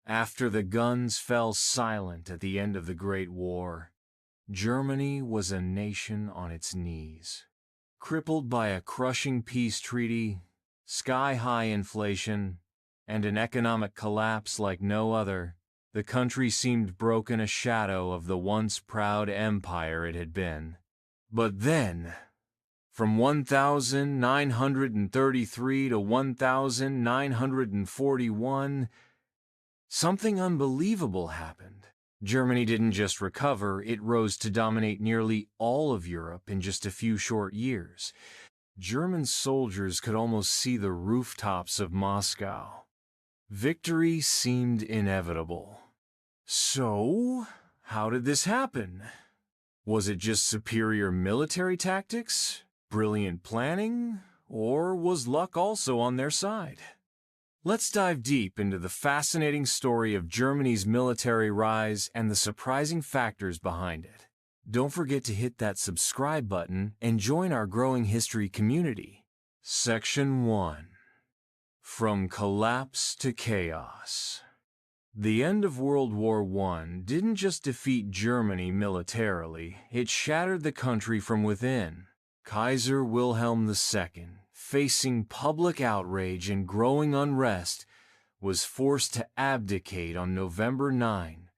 After the guns fell silent at the end of the Great War, Germany was a nation on its knees. Crippled by a crushing peace treaty, sky-high inflation, and an economic collapse like no other, the country seemed broken, a shadow of the once proud empire it had been. But then, from 1933 to 1941, something unbelievable happened. Germany didn't just recover, it rose to dominate nearly all of Europe in just a few short years. German soldiers could almost see the rooftops of Moscow. Victory seemed inevitable. So, how did this happen? Was it just superior military tactics, brilliant planning, or was luck also on their side? Let's dive deep into the fascinating story of Germany's military rise and the surprising factors behind it. Don't forget to hit that subscribe button and join our growing history community. Section 1. From Collapse to Chaos. The end of World War I didn't just defeat Germany militarily, it shattered the country from within. Kaiser Wilhelm II, facing public outrage and growing unrest, was forced to abdicate on November 9,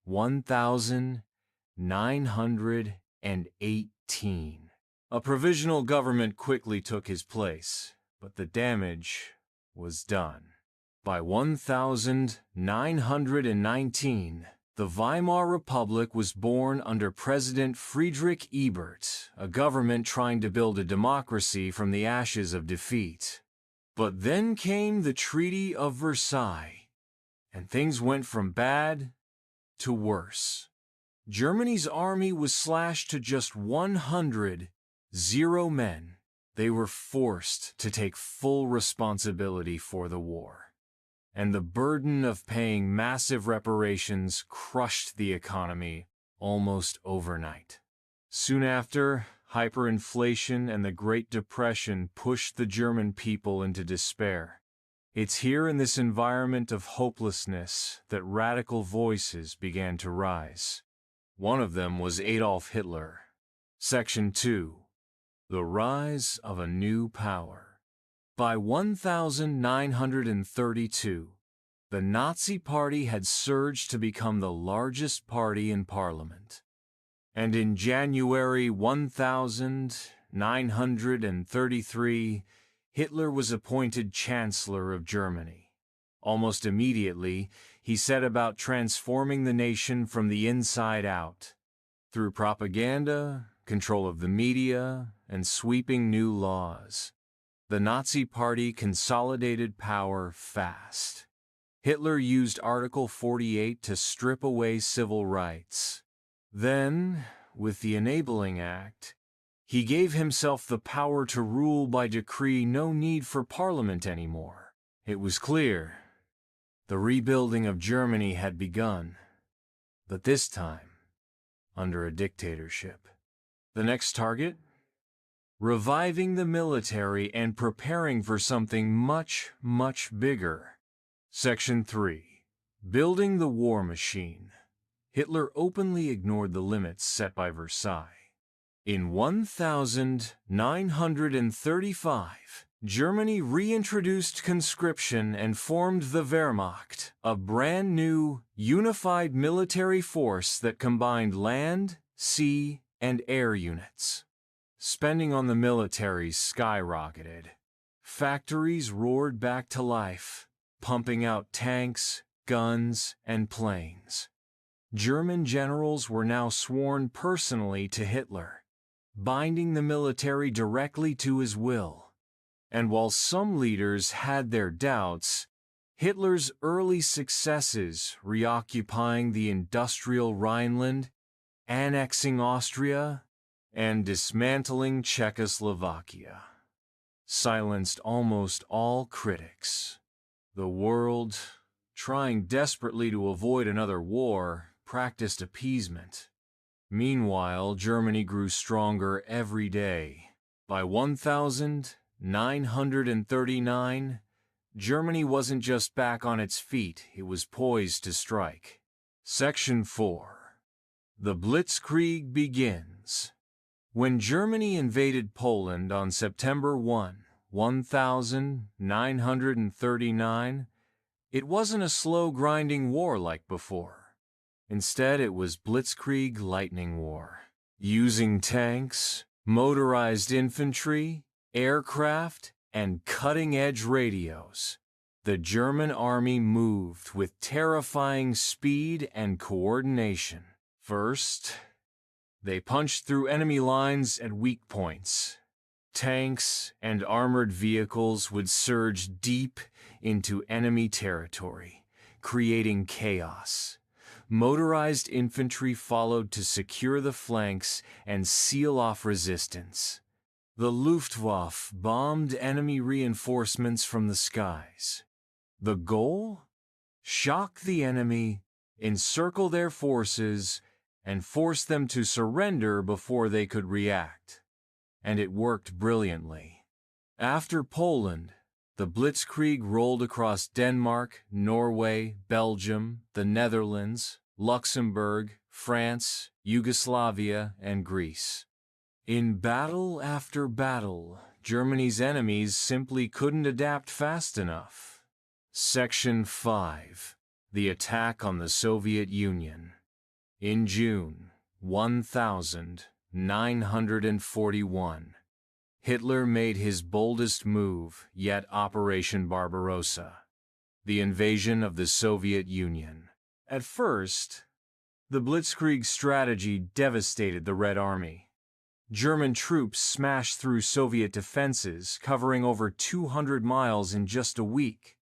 1918. A provisional government quickly took his place, but the damage was done. By 1919, the Weimar Republic was born under President Friedrich Ebert, a government trying to build a democracy from the ashes of defeat. But then came the Treaty of Versailles, and things went from bad to worse. Germany's army was slashed to just 100 men. They were forced to take full responsibility for the war. And the burden of paying massive reparations crushed the economy almost overnight. Soon after, hyperinflation and the Great Depression pushed the German people into despair. It's here in this environment of hopelessness that radical voices began to rise. One of them was Adolf Hitler. Section 2. The Rise of a New Power. By 1932, the Nazi Party had surged to become the largest party in Parliament. And in January 1933, Hitler was appointed Chancellor of Germany. Almost immediately, he set about transforming the nation from the inside out, through propaganda, control of the media, and sweeping new laws. The Nazi Party consolidated power fast. Hitler used Article 48 to strip away civil rights. Then, with the Enabling Act, he gave himself the power to rule by decree, no need for Parliament anymore. It was clear. The rebuilding of Germany had begun, but this time, under a dictatorship. The next target? Reviving the military and preparing for something much, much bigger. Section 3. Building the war machine. Hitler openly ignored the limits set by Versailles. In 1935, Germany reintroduced conscription and formed the Wehrmacht, a brand new, unified military force that combined land, sea, and air units. Spending on the military skyrocketed. Factories roared back to life, pumping out tanks, guns, and planes. German generals were now sworn personally to Hitler, binding the military directly to his will. And while some leaders had their doubts, Hitler's early successes, reoccupying the industrial Rhineland, annexing Austria, and dismantling Czechoslovakia, silenced almost all critics. The world, trying desperately to avoid another war, practiced appeasement. Meanwhile, Germany grew stronger every day. By 1939, Germany wasn't just back on its feet, it was poised to strike. Section 4. The Blitzkrieg begins. When Germany invaded Poland on September 1, 1939, it wasn't a slow grinding war like before. Instead, it was Blitzkrieg lightning war. Using tanks, motorized infantry, aircraft, and cutting-edge radios, the German army moved with terrifying speed and coordination. First, they punched through enemy lines at weak points. Tanks and armored vehicles would surge deep into enemy territory, creating chaos. Motorized infantry followed to secure the flanks and seal off resistance. The Luftwaffe bombed enemy reinforcements from the skies. The goal? Shock the enemy, encircle their forces, and force them to surrender before they could react. And it worked brilliantly. After Poland, the Blitzkrieg rolled across Denmark, Norway, Belgium, the Netherlands, Luxembourg, France, Yugoslavia, and Greece. In battle after battle, Germany's enemies simply couldn't adapt fast enough. Section 5. The Attack on the Soviet Union. In June 1941, Hitler made his boldest move yet, Operation Barbarossa, the invasion of the Soviet Union. At first, the Blitzkrieg strategy devastated the Red Army. German troops smashed through Soviet defenses, covering over 200 miles in just a week.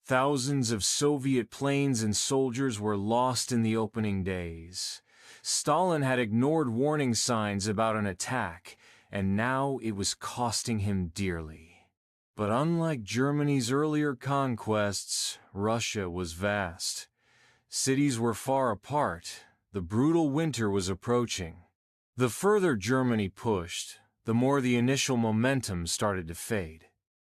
Thousands of Soviet planes and soldiers were lost in the opening days. Stalin had ignored warning signs about an attack, and now it was costing him dearly. But unlike Germany's earlier conquests, Russia was vast. Cities were far apart. The brutal winter was approaching. The further Germany pushed, the more the initial momentum started to fade.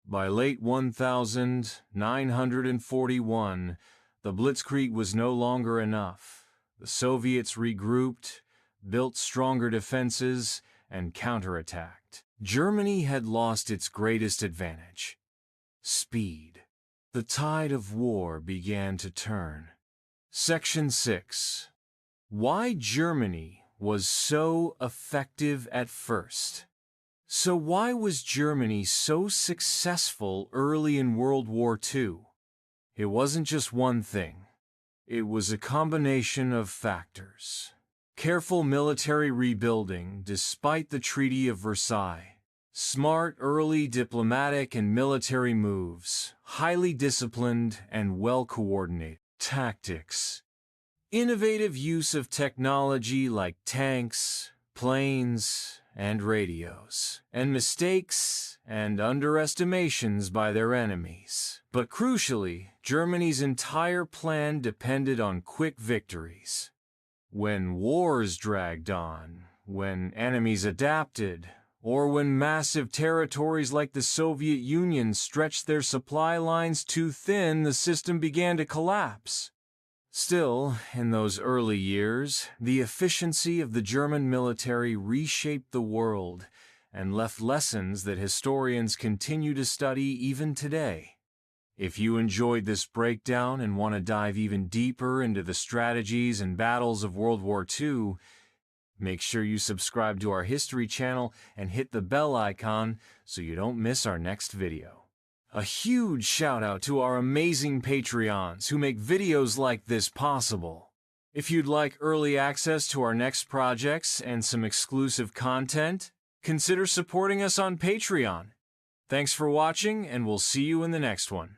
By late 1941, the Blitzkrieg was no longer enough. The Soviets regrouped, built stronger defenses, and counterattacked. Germany had lost its greatest advantage: speed. The tide of war began to turn. Section 6. Why Germany was so effective at first. So why was Germany so successful early in World War II? It wasn't just one thing. It was a combination of factors. Careful military rebuilding despite the Treaty of Versailles. Smart early diplomatic and military moves. Highly disciplined and well-coordinated tactics. Innovative use of technology like tanks, planes, and radios. And mistakes and underestimations by their enemies. But crucially, Germany's entire plan depended on quick victories. When wars dragged on, when enemies adapted, or when massive territories like the Soviet Union stretched their supply lines too thin, the system began to collapse. Still, in those early years, the efficiency of the German military reshaped the world and left lessons that historians continue to study even today. If you enjoyed this breakdown and want to dive even deeper into the strategies and battles of World War II, make sure you subscribe to our history channel and hit the bell icon so you don't miss our next video. A huge shout out to our amazing Patreons who make videos like this possible. If you'd like early access to our next projects and some exclusive content, consider supporting us on Patreon. Thanks for watching, and we'll see you in the next one.